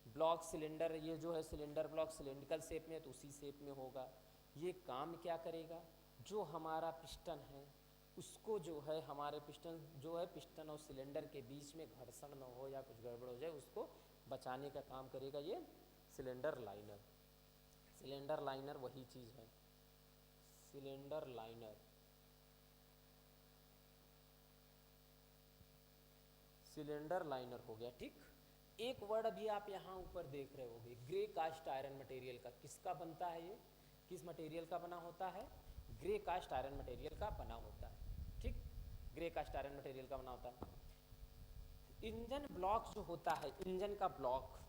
ब्लॉक सिलेंडर, ये जो है सिलेंडर ब्लॉक सिलेंड्रिकल शेप में, तो उसी शेप में होगा। ये काम क्या करेगा, जो हमारा पिस्टन है उसको जो है, हमारे पिस्टन जो है, पिस्टन और सिलेंडर के बीच में घर्षण न हो या कुछ गड़बड़ हो जाए उसको बचाने का काम करेगा ये सिलेंडर लाइनर। सिलेंडर लाइनर वही चीज़ है, सिलेंडर लाइनर। सिलेंडर लाइनर हो गया, ठीक। एक वर्ड अभी आप यहाँ ऊपर देख रहे होगे, ग्रे कास्ट आयरन मटेरियल का। किसका बनता है ये, किस मटेरियल का बना होता है, ग्रे कास्ट आयरन मटेरियल का बना होता है, ठीक। ग्रे कास्ट आयरन मटेरियल का बना होता है। इंजन ब्लॉक जो होता है, इंजन का ब्लॉक,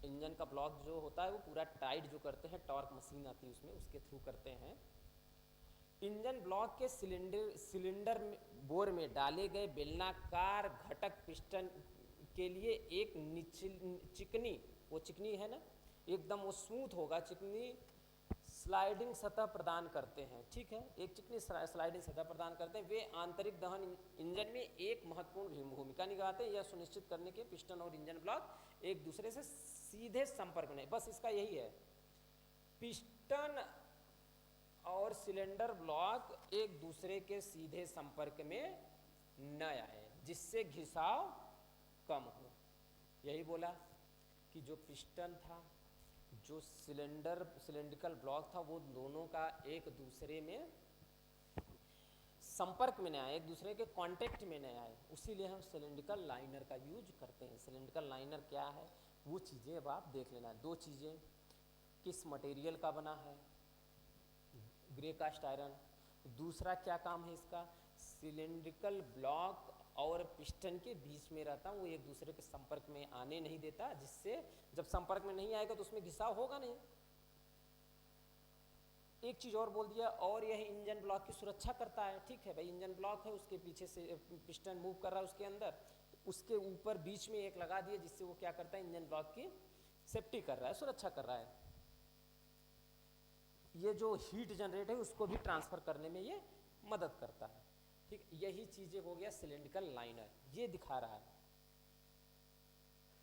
इंजन का ब्लॉक जो होता है वो पूरा टाइट जो करते हैं, टॉर्क मशीन आती है उसमें, उसके थ्रू करते हैं। इंजन ब्लॉक के सिलेंडर बोर में डाले गए बेलनाकार घटक पिस्टन के लिए एक चिकनी, वो चिकनी है ना, एकदम वो स्मूथ होगा, चिकनी स्लाइडिंग सतह प्रदान करते हैं, ठीक है। एक चिकनी स्लाइडिंग सतह प्रदान करते हैं। वे आंतरिक दहन इंजन में एक महत्वपूर्ण भूमिका निभाते हैं, यह सुनिश्चित करने के पिस्टन और इंजन ब्लॉक एक दूसरे से सीधे संपर्क में। बस इसका यही है, पिस्टन और सिलेंडर ब्लॉक एक दूसरे के सीधे संपर्क में न आए, जिससे घिसाव कम हो। यही बोला कि जो पिस्टन था जो सिलेंड्रिकल ब्लॉक था वो दोनों का एक दूसरे में संपर्क में नहीं आए, एक दूसरे के कांटेक्ट में नहीं आए, उसीलिए हम सिलेंड्रिकल लाइनर का यूज करते हैं। सिलेंड्रिकल लाइनर क्या है वो चीज़ें अब आप देख लेना। दो चीज़ें, किस मटेरियल का बना है, ग्रे कास्ट आयरन। दूसरा क्या काम है इसका, सिलेंड्रिकल ब्लॉक और पिस्टन के बीच में रहता है, वो एक दूसरे के संपर्क में आने नहीं देता, जिससे जब संपर्क में नहीं आएगा तो उसमें घिसाव होगा नहीं। एक चीज़ और बोल दिया, और यह इंजन ब्लॉक की सुरक्षा करता है। ठीक है भाई, इंजन ब्लॉक है, उसके पीछे से पिस्टन मूव कर रहा है उसके अंदर, तो उसके ऊपर बीच में एक लगा दिया, जिससे वो क्या करता है, इंजन ब्लॉक की सेफ्टी कर रहा है, सुरक्षा कर रहा है। ये जो हीट जनरेट है उसको भी ट्रांसफर करने में ये मदद करता है। ठीक, यही चीज़ें हो गया सिलेंड्रिकल लाइनर, ये दिखा रहा है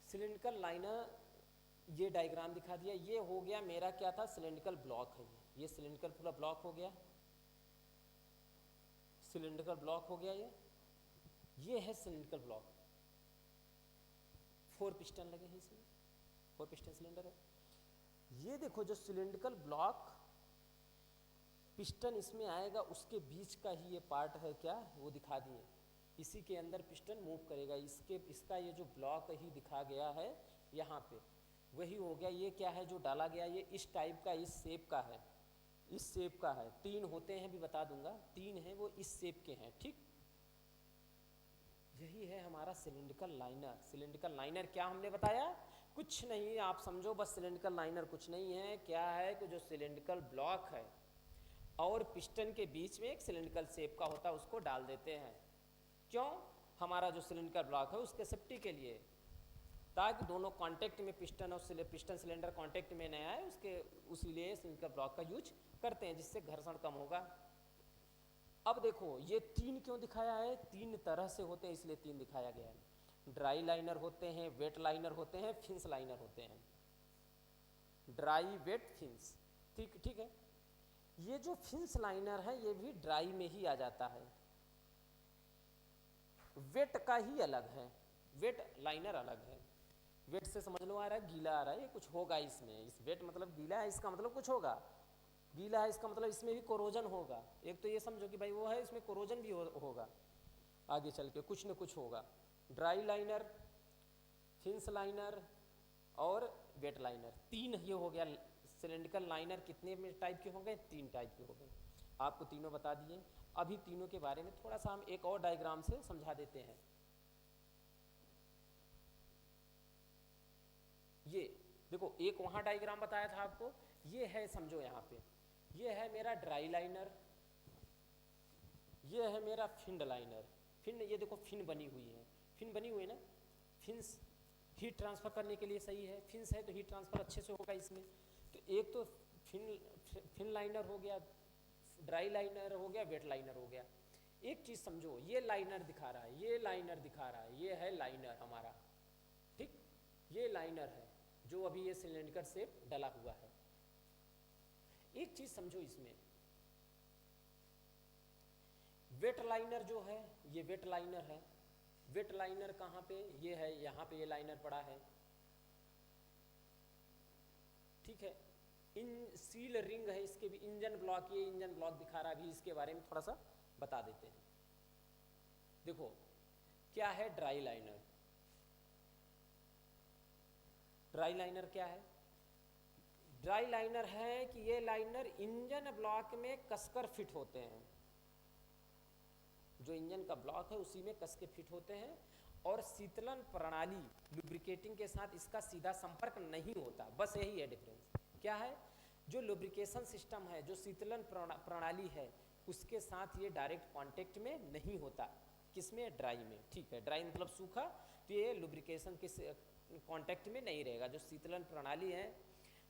सिलेंड्रिकल लाइनर। ये डायग्राम दिखा दिया। ये हो गया मेरा क्या था, सिलेंड्रिकल ब्लॉक है, ये सिलेंड्रिकल पूरा ब्लॉक हो गया, सिलेंड्रिकल ब्लॉक हो गया। ये है सिलेंड्रिकल ब्लॉक, 4 पिस्टन लगे हैं इसमें, 4 पिस्टन सिलेंडर है। ये देखो जो सिलेंड्रिकल ब्लॉक पिस्टन इसमें आएगा, उसके बीच का ही ये पार्ट है क्या, वो दिखा दिए। इसी के अंदर पिस्टन मूव करेगा, इसका ये जो ब्लॉक ही दिखा गया है यहाँ पे, वही हो गया। ये क्या है जो डाला गया, ये इस टाइप का, इस शेप का है, इस शेप का है। 3 होते हैं भी बता दूंगा, 3 हैं वो इस शेप के हैं। ठीक, यही है हमारा सिलेंड्रिकल लाइनर। सिलेंड्रिकल लाइनर क्या हमने बताया, कुछ नहीं, आप समझो बस सिलेंड्रिकल लाइनर कुछ नहीं है, क्या है कि जो सिलेंड्रिकल ब्लॉक है और पिस्टन के बीच में एक सिलेंड्रिकल शेप का होता है, उसको डाल देते हैं। क्यों, हमारा जो सिलेंड्रिकल ब्लॉक है उसके सेफ्टी के लिए, ताकि दोनों कांटेक्ट में, पिस्टन और पिस्टन सिलेंडर कांटेक्ट में नहीं आए, उसीलिए सिलेंड्रिकल ब्लॉक का यूज करते हैं, जिससे घर्षण कम होगा। अब देखो ये 3 क्यों दिखाया है, 3 तरह से होते हैं इसलिए 3 दिखाया गया है। ड्राई लाइनर होते हैं, वेट लाइनर होते हैं, फिंस लाइनर होते हैं। Dry, wet, fins. ठीक है। ये जो फिंस लाइनर है ये भी ड्राई में ही आ जाता है, वेट का ही अलग है, वेट लाइनर अलग है। वेट से समझ लो आ रहा है गीला आ रहा है, ये कुछ होगा इसमें, इस वेट मतलब गीला है, इसका मतलब कुछ होगा, गीला है इसका मतलब इसमें भी कोरोजन होगा। एक तो ये समझो कि भाई वो है, इसमें कोरोजन भी होगा, आगे चल के कुछ न कुछ होगा। ड्राई लाइनर, फिंस लाइनर और वेट लाइनर, 3 ये हो गया सिलेंड्रिकल लाइनर। कितने में टाइप के होंगे, 3 टाइप के हो गए, आपको तीनों बता दिए। अभी तीनों के बारे में थोड़ा सा हम एक और डायग्राम से समझा देते हैं। ये देखो, एक वहाँ डायग्राम बताया था आपको, ये है समझो यहाँ पे, ये है मेरा ड्राई लाइनर, ये है मेरा फिंड लाइनर। फिंड, ये देखो फिन बनी हुई है, फिन बनी हुई है ना, फिन्स हीट ट्रांसफ़र करने के लिए सही है, फिन्स है तो हीट ट्रांसफ़र अच्छे से होगा इसमें। तो एक तो फिन लाइनर हो गया, ड्राई लाइनर हो गया, वेट लाइनर हो गया। एक चीज़ समझो, ये लाइनर दिखा रहा है, ये लाइनर दिखा रहा है, ये है लाइनर हमारा। ठीक, ये लाइनर है जो अभी ये सिलेंडर से डला हुआ है। एक चीज़ समझो इसमें, वेट लाइनर जो है ये वेट लाइनर है। वेट लाइनर कहाँ पे, ये है यहाँ पे, ये लाइनर पड़ा है। ठीक है, इन सील रिंग है, इसके भी इंजन ब्लॉक, ये इंजन ब्लॉक दिखा रहा है। अभी इसके बारे में थोड़ा सा बता देते हैं। देखो क्या है ड्राई लाइनर, ड्राई लाइनर क्या है, ड्राई लाइनर है कि ये लाइनर इंजन ब्लॉक में कसकर फिट होते हैं, जो इंजन का ब्लॉक है उसी में कस के फिट होते हैं, और शीतलन प्रणाली लुब्रिकेटिंग के साथ इसका सीधा संपर्क नहीं होता। बस यही है डिफरेंस। क्या है, जो लुब्रिकेशन सिस्टम है, जो शीतलन प्रणाली है, उसके साथ ये डायरेक्ट कांटेक्ट में नहीं होता। किसमें, ड्राई में। ठीक है, ड्राई मतलब सूखा, तो ये लुब्रिकेशन के कांटेक्ट में नहीं रहेगा। जो शीतलन प्रणाली है,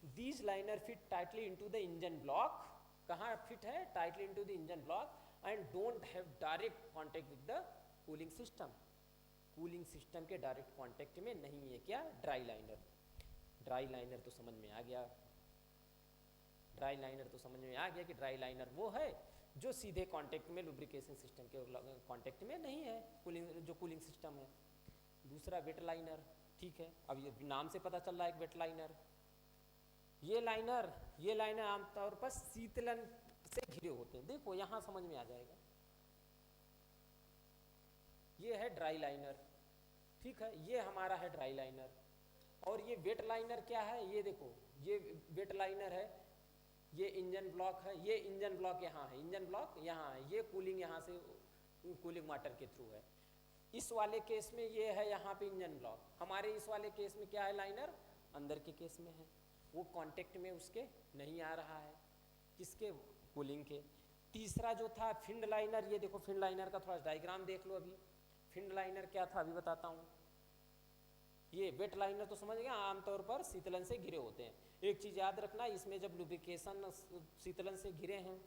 these liner fit tightly into the engine block, कहाँ फिट है, tightly into the engine block, and don't have direct contact with the cooling system. Cooling system के डायरेक्ट कांटेक्ट में नहीं है क्या, ड्राई लाइनर। ड्राई लाइनर तो समझ में आ गया, ड्राई लाइनर तो समझ में आ गया कि ड्राई लाइनर वो है जो सीधे कांटेक्ट में लुब्रिकेशन सिस्टम के कांटेक्ट में नहीं है, कूलिंग, जो कूलिंग सिस्टम है। दूसरा वेट लाइनर। ठीक है, अब ये नाम से पता चल रहा है एक वेट लाइनर। ये लाइनर आमतौर पर शीतलन से घिरे होते हैं। देखो यहाँ समझ में आ जाएगा, ये है ड्राई लाइनर, ठीक है, ये हमारा है ड्राई लाइनर। और ये वेट लाइनर क्या है, ये देखो ये वेट लाइनर है, ये इंजन ब्लॉक है, ये इंजन ब्लॉक यहाँ है, इंजन ब्लॉक यहाँ है, ये कूलिंग यहाँ से कूलिंग वाटर के थ्रू है। इस वाले केस में ये है यहाँ पे इंजन ब्लॉक। हमारे इस वाले केस में क्या है, लाइनर अंदर के केस में है, वो कांटेक्ट में उसके नहीं आ रहा है, किसके, कूलिंग के। तीसरा जो था फिंड लाइनर, ये देखो फिंड लाइनर का थोड़ा डायग्राम देख लो। अभी फिंड लाइनर क्या था अभी बताता हूँ। ये वेट लाइनर तो समझ गया, आमतौर पर शीतलन से घिरे होते हैं। एक चीज़ याद रखना, इसमें जब लुब्रिकेशन शीतलन से घिरे हैं,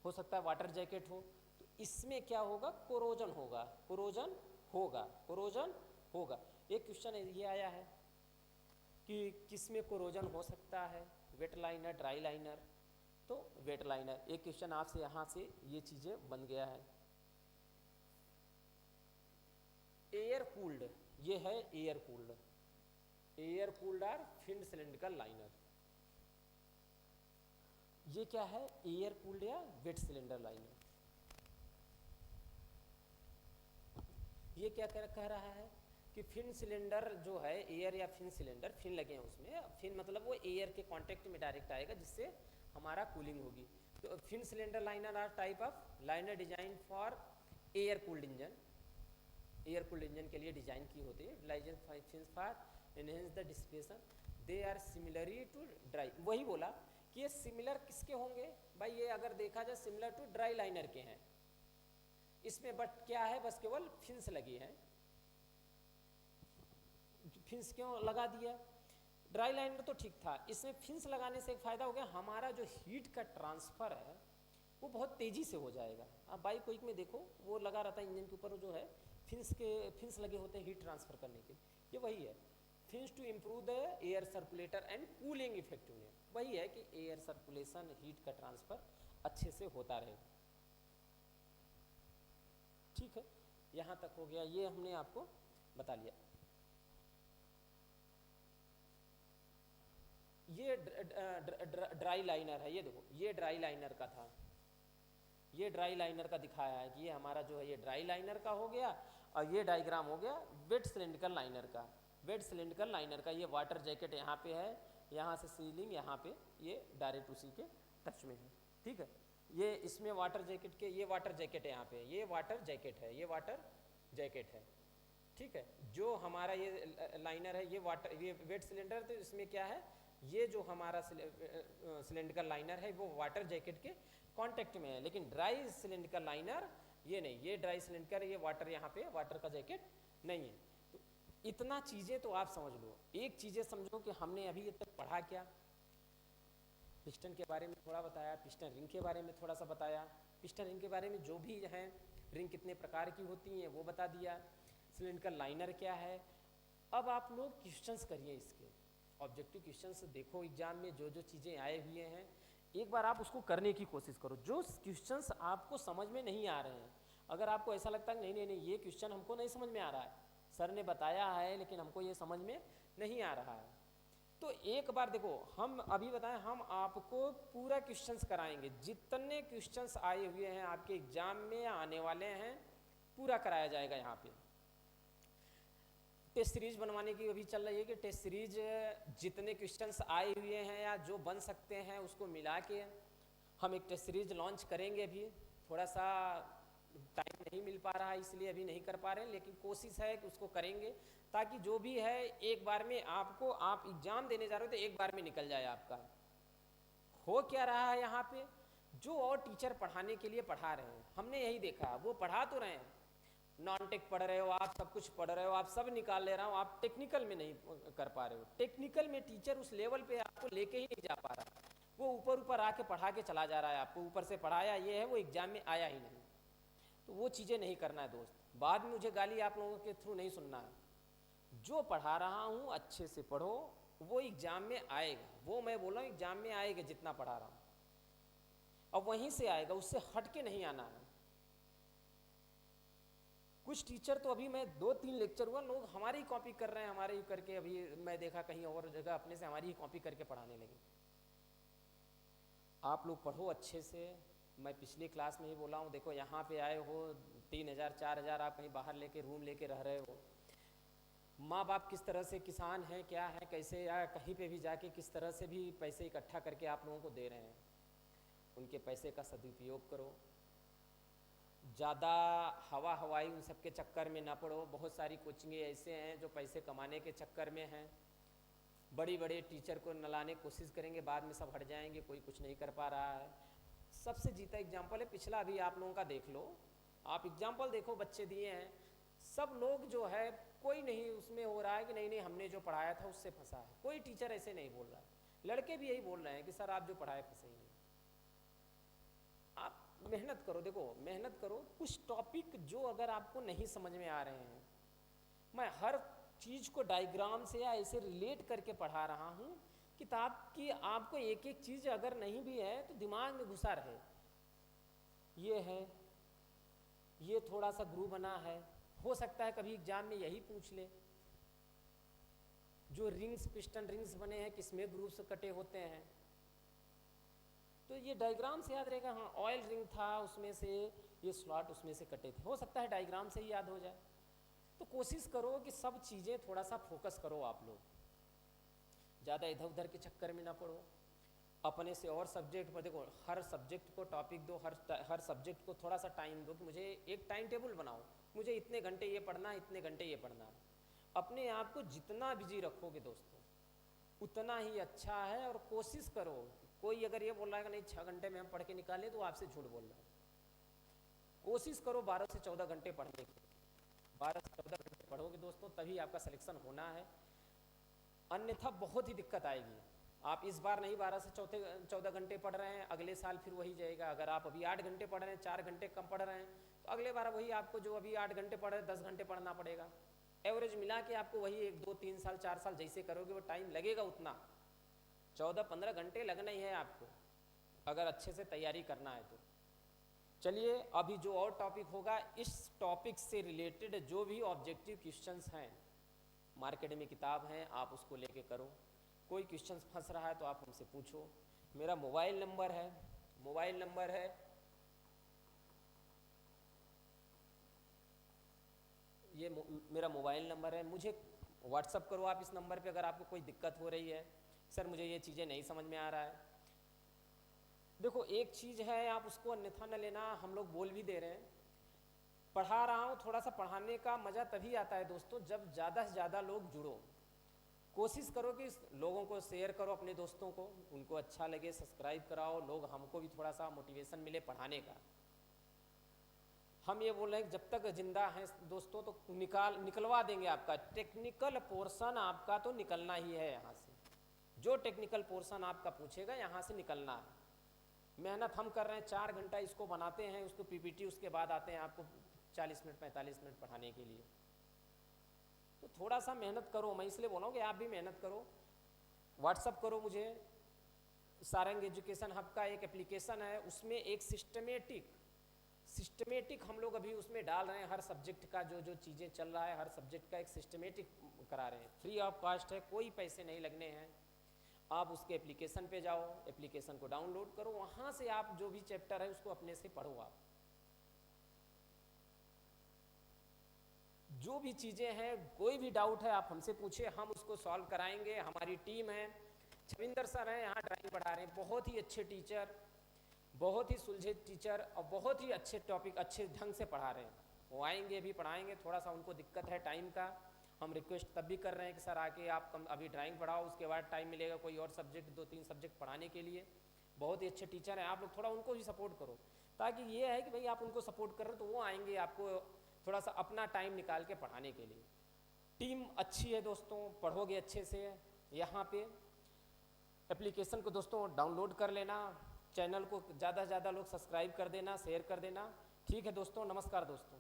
हो सकता है वाटर जैकेट हो, तो इसमें क्या होगा, कोरोजन होगा, कोरोजन होगा, कोरोजन होगा। एक क्वेश्चन ये आया है कि किसमें कोरोजन हो सकता है, वेट लाइनर, ड्राई लाइनर, तो वेट लाइनर। एक क्वेश्चन आपसे यहाँ से ये चीज़ें बन गया है। एयर कूल्ड, ये है air cooled, air cooled or fin cylindrical liner. ये क्या है, एयर कूल्ड या वेट सिलेंडर लाइनर। ये क्या कह रहा है कि फिन सिलेंडर जो है, एयर या फिन सिलेंडर, फिन लगे हैं उसमें, फिन मतलब वो एयर के कांटेक्ट में डायरेक्ट आएगा, जिससे हमारा कूलिंग होगी। तो fin cylinder liner are type of liner design for air cooled engine. Air cooled engine के लिए डिजाइन की होती है। Liaison fins for enhance the dissipation, they are similarly to dry. वही बोला कि ये सिमिलर किसके होंगे भाई, ये अगर देखा जाए सिमिलर टू ड्राई लाइनर के हैं। इसमें बट क्या है, बस केवल फिन्स लगी हैं। फिन्स क्यों लगा दिया, ड्राई लाइनर तो ठीक था, इसमें फिन्स लगाने से एक फायदा हो गया, हमारा जो हीट का ट्रांसफर है वो बहुत तेजी से हो जाएगा। आप बाइक कोइक में देखो, वो लगा रहता है इंजन के ऊपर, जो है फिन्स लगे होते हैं हीट ट्रांसफर करने के। ये वही है, fins to improve the air circulator and cooling effectiveness. वही है कि एयर सर्कुलेशन, हीट का ट्रांसफर अच्छे से होता रहे। ठीक है, यहाँ तक हो गया, ये हमने आपको बता लिया। ये ड्राई लाइनर है, ये देखो ये ड्राई लाइनर का था, ये ड्राई लाइनर का दिखाया है कि ये हमारा जो है ये ड्राई लाइनर का हो गया। और ये डायग्राम हो गया वेट सिलेंड्रिकल लाइनर का। वेट सिलेंड्रिकल लाइनर का ये वाटर जैकेट यहाँ पे है, यहाँ से सीलिंग यहाँ पे, ये डायरेक्ट उसी के टच में है। ठीक है, ये इसमें वाटर जैकेट के, ये वाटर जैकेट है यहाँ पे, ये वाटर जैकेट है, ये वाटर जैकेट है। ठीक है, जो हमारा ये लाइनर है, ये वाटर, ये वेट सिलेंडर, तो इसमें क्या है, ये जो हमारा सिलेंड्रिकल लाइनर है वो वाटर जैकेट के कांटेक्ट में है। लेकिन ड्राई सिलेंड्रिकल लाइनर ये नहीं, ये ड्राई सिलेंडर, ये वाटर, यहाँ पे वाटर का जैकेट नहीं है। तो इतना चीज़ें तो आप समझ लो। एक चीज़ें समझो कि हमने अभी तक पढ़ा क्या, पिस्टन के बारे में थोड़ा बताया, पिस्टन रिंग के बारे में थोड़ा सा बताया, पिस्टन रिंग के बारे में जो भी हैं, रिंग कितने प्रकार की होती हैं वो बता दिया, सिलेंड्रिकल लाइनर क्या है। अब आप लोग क्वेश्चंस करिए, इसके ऑब्जेक्टिव क्वेश्चंस देखो एग्जाम में, जो जो चीज़ें आए हुए हैं एक बार आप उसको करने की कोशिश करो। जो क्वेश्चंस आपको समझ में नहीं आ रहे हैं, अगर आपको ऐसा लगता है कि नहीं नहीं नहीं ये क्वेश्चन हमको नहीं समझ में आ रहा है, सर ने बताया है लेकिन हमको ये समझ में नहीं आ रहा है, तो एक बार देखो, हम अभी बताएं, हम आपको पूरा क्वेश्चंस कराएंगे, जितने क्वेश्चंस आए हुए हैं आपके एग्जाम में आने वाले हैं पूरा कराया जाएगा। यहाँ पे टेस्ट सीरीज बनवाने की अभी चल रही है कि टेस्ट सीरीज जितने क्वेश्चंस आए हुए हैं या जो बन सकते हैं उसको मिला के हम एक टेस्ट सीरीज लॉन्च करेंगे। अभी थोड़ा सा टाइम नहीं मिल पा रहा है इसलिए अभी नहीं कर पा रहे हैं, लेकिन कोशिश है कि उसको करेंगे ताकि जो भी है एक बार में आपको, आप एग्जाम देने जा रहे हो तो एक बार में निकल जाए आपका। हो क्या रहा है यहाँ पे, जो और टीचर पढ़ाने के लिए पढ़ा रहे हैं, हमने यही देखा, वो पढ़ा तो रहे हैं, नॉन टेक पढ़ रहे हो आप, सब कुछ पढ़ रहे हो आप, सब निकाल ले रहा हूँ, आप टेक्निकल में नहीं कर पा रहे हो। टेक्निकल में टीचर उस लेवल पे आपको लेके ही नहीं जा पा रहा, वो ऊपर ऊपर आके पढ़ा के चला जा रहा है, आपको ऊपर से पढ़ाया ये है, वो एग्जाम में आया ही नहीं। तो वो चीज़ें नहीं करना है दोस्त, बाद में मुझे गाली आप लोगों के थ्रू नहीं सुनना है। जो पढ़ा रहा हूँ अच्छे से पढ़ो, वो एग्जाम में आएगा, वो मैं बोल रहा हूँ एग्जाम में आएगा जितना पढ़ा रहा हूँ, अब वहीं से आएगा, उससे हट के नहीं आना है। कुछ टीचर तो अभी मैं 2-3 लेक्चर हुआ, लोग हमारी कॉपी कर रहे हैं, हमारे ही करके, अभी मैं देखा कहीं और जगह अपने से हमारी ही कॉपी करके पढ़ाने लगे। आप लोग पढ़ो अच्छे से। मैं पिछली क्लास में ही बोला हूँ, देखो यहाँ पे आए हो 3,000 4,000 आप कहीं बाहर लेके रूम लेके रह रहे हो। माँ बाप किस तरह से किसान हैं, क्या है, कैसे, या कहीं पे भी जाके किस तरह से भी पैसे इकट्ठा करके आप लोगों को दे रहे हैं, उनके पैसे का सदुपयोग करो। ज़्यादा हवा हवाई उन सब के चक्कर में ना पड़ो। बहुत सारी कोचिंगें ऐसे हैं जो पैसे कमाने के चक्कर में हैं, बड़ी बड़े टीचर को नलाने की कोशिश करेंगे, बाद में सब हट जाएंगे, कोई कुछ नहीं कर पा रहा है। सबसे जीता एग्जाम्पल है पिछला, अभी आप लोगों का देख लो, आप एग्जाम्पल देखो, बच्चे दिए हैं, सब लोग जो है कोई नहीं उसमें हो रहा है कि नहीं नहीं हमने जो पढ़ाया था उससे फंसा है। कोई टीचर ऐसे नहीं बोल रहा है, लड़के भी यही बोल रहे हैं कि सर आप जो पढ़ाए फंसे ही नहीं। आप मेहनत करो, देखो मेहनत करो। कुछ टॉपिक जो अगर आपको नहीं समझ में आ रहे हैं, मैं हर चीज़ को डायग्राम से या ऐसे रिलेट करके पढ़ा रहा हूँ किताब की। आपको एक एक चीज़ अगर नहीं भी है तो दिमाग में घुसा रहे, ये है, ये थोड़ा सा ग्रुप बना है, हो सकता है कभी एग्जाम में यही पूछ ले, जो रिंग्स पिस्टन रिंग्स बने हैं किसमें ग्रुप्स कटे होते हैं, तो ये डायग्राम से याद रहेगा। हाँ ऑयल रिंग था उसमें से ये स्लॉट उसमें से कटे थे, हो सकता है डायग्राम से ही याद हो जाए। तो कोशिश करो कि सब चीज़ें थोड़ा सा फोकस करो आप लोग, ज़्यादा इधर उधर के चक्कर में ना पड़ो। अपने से और सब्जेक्ट पर देखो, हर सब्जेक्ट को टॉपिक दो, हर सब्जेक्ट को थोड़ा सा टाइम दो कि मुझे एक टाइम टेबल बनाओ, मुझे इतने घंटे ये पढ़ना है, इतने घंटे ये पढ़ना है। अपने आप को जितना बिजी रखोगे दोस्तों उतना ही अच्छा है। और कोशिश करो, कोई अगर ये बोल रहा है कि नहीं 6 घंटे में हम पढ़ के निकालें तो आपसे झूठ बोल रहा है। कोशिश करो 12 से 14 घंटे पढ़ने की। 12 से 14 घंटे पढ़ोगे दोस्तों तभी आपका सिलेक्शन होना है, अन्यथा बहुत ही दिक्कत आएगी। आप इस बार नहीं 12 से 14 घंटे पढ़ रहे हैं, अगले साल फिर वही जाएगा। अगर आप अभी 8 घंटे पढ़ रहे हैं, 4 घंटे कम पढ़ रहे हैं, तो अगले बार वही आपको जो अभी 8 घंटे पढ़ रहे हैं 10 घंटे पढ़ना पड़ेगा। एवरेज मिला के आपको वही 1 2 3 साल 4 साल जैसे करोगे वो टाइम लगेगा उतना, 14-15 घंटे लगना ही है आपको अगर अच्छे से तैयारी करना है तो। चलिए अभी जो और टॉपिक होगा, इस टॉपिक से रिलेटेड जो भी ऑब्जेक्टिव क्वेश्चंस हैं, मार्केट में किताब हैं, आप उसको लेके करो। कोई क्वेश्चंस फंस रहा है तो आप हमसे पूछो। मेरा मोबाइल नंबर है, ये मेरा मोबाइल नंबर है, मुझे व्हाट्सअप करो आप इस नंबर पे अगर आपको कोई दिक्कत हो रही है, सर मुझे ये चीज़ें नहीं समझ में आ रहा है। देखो एक चीज़ है, आप उसको अन्यथा न लेना, हम लोग बोल भी दे रहे हैं, पढ़ा रहा हूँ, थोड़ा सा पढ़ाने का मज़ा तभी आता है दोस्तों जब ज़्यादा से ज़्यादा लोग जुड़ो। कोशिश करो कि लोगों को शेयर करो, अपने दोस्तों को, उनको अच्छा लगे, सब्सक्राइब कराओ, लोग हमको भी थोड़ा सा मोटिवेशन मिले पढ़ाने का। हम ये बोल रहे हैं जब तक जिंदा हैं दोस्तों तो निकलवा देंगे आपका टेक्निकल पोर्शन, आपका तो निकलना ही है यहाँ से। जो टेक्निकल पोर्शन आपका पूछेगा यहाँ से निकलना है। मेहनत हम कर रहे हैं, 4 घंटा इसको बनाते हैं, उसको पीपीटी, उसके बाद आते हैं आपको 40 मिनट 45 मिनट पढ़ाने के लिए। तो थोड़ा सा मेहनत करो, मैं इसलिए बोल रहा हूँ कि आप भी मेहनत करो। व्हाट्सअप करो मुझे, सारंग एजुकेशन हब का एक एप्लीकेशन है, उसमें एक सिस्टमेटिक हम लोग अभी उसमें डाल रहे हैं, हर सब्जेक्ट का जो जो चीज़ें चल रहा है, हर सब्जेक्ट का एक सिस्टमेटिक करा रहे हैं, फ्री ऑफ कॉस्ट है, कोई पैसे नहीं लगने हैं। आप उसके एप्लीकेशन पे जाओ, एप्लीकेशन को डाउनलोड करो, वहाँ से आप जो भी चैप्टर है उसको अपने से पढ़ो। आप जो भी चीज़ें हैं, कोई भी डाउट है आप हमसे पूछे, हम उसको सॉल्व कराएंगे। हमारी टीम है, छविंदर सर हैं यहाँ ड्राइंग पढ़ा रहे हैं, बहुत ही अच्छे टीचर, बहुत ही सुलझे टीचर और बहुत ही अच्छे टॉपिक अच्छे ढंग से पढ़ा रहे हैं। वो आएंगे अभी पढ़ाएंगे, थोड़ा सा उनको दिक्कत है टाइम का, हम रिक्वेस्ट तब भी कर रहे हैं कि सर आके आप अभी ड्राइंग पढ़ाओ, उसके बाद टाइम मिलेगा कोई और सब्जेक्ट 2-3 सब्जेक्ट पढ़ाने के लिए। बहुत ही अच्छे टीचर हैं, आप लोग थोड़ा उनको भी सपोर्ट करो, ताकि ये है कि भाई आप उनको सपोर्ट कर रहे हो तो वो आएंगे आपको थोड़ा सा अपना टाइम निकाल के पढ़ाने के लिए। टीम अच्छी है दोस्तों, पढ़ोगे अच्छे से। यहाँ पे एप्लीकेशन को दोस्तों डाउनलोड कर लेना, चैनल को ज़्यादा से ज़्यादा लोग सब्सक्राइब कर देना, शेयर कर देना। ठीक है दोस्तों, नमस्कार दोस्तों।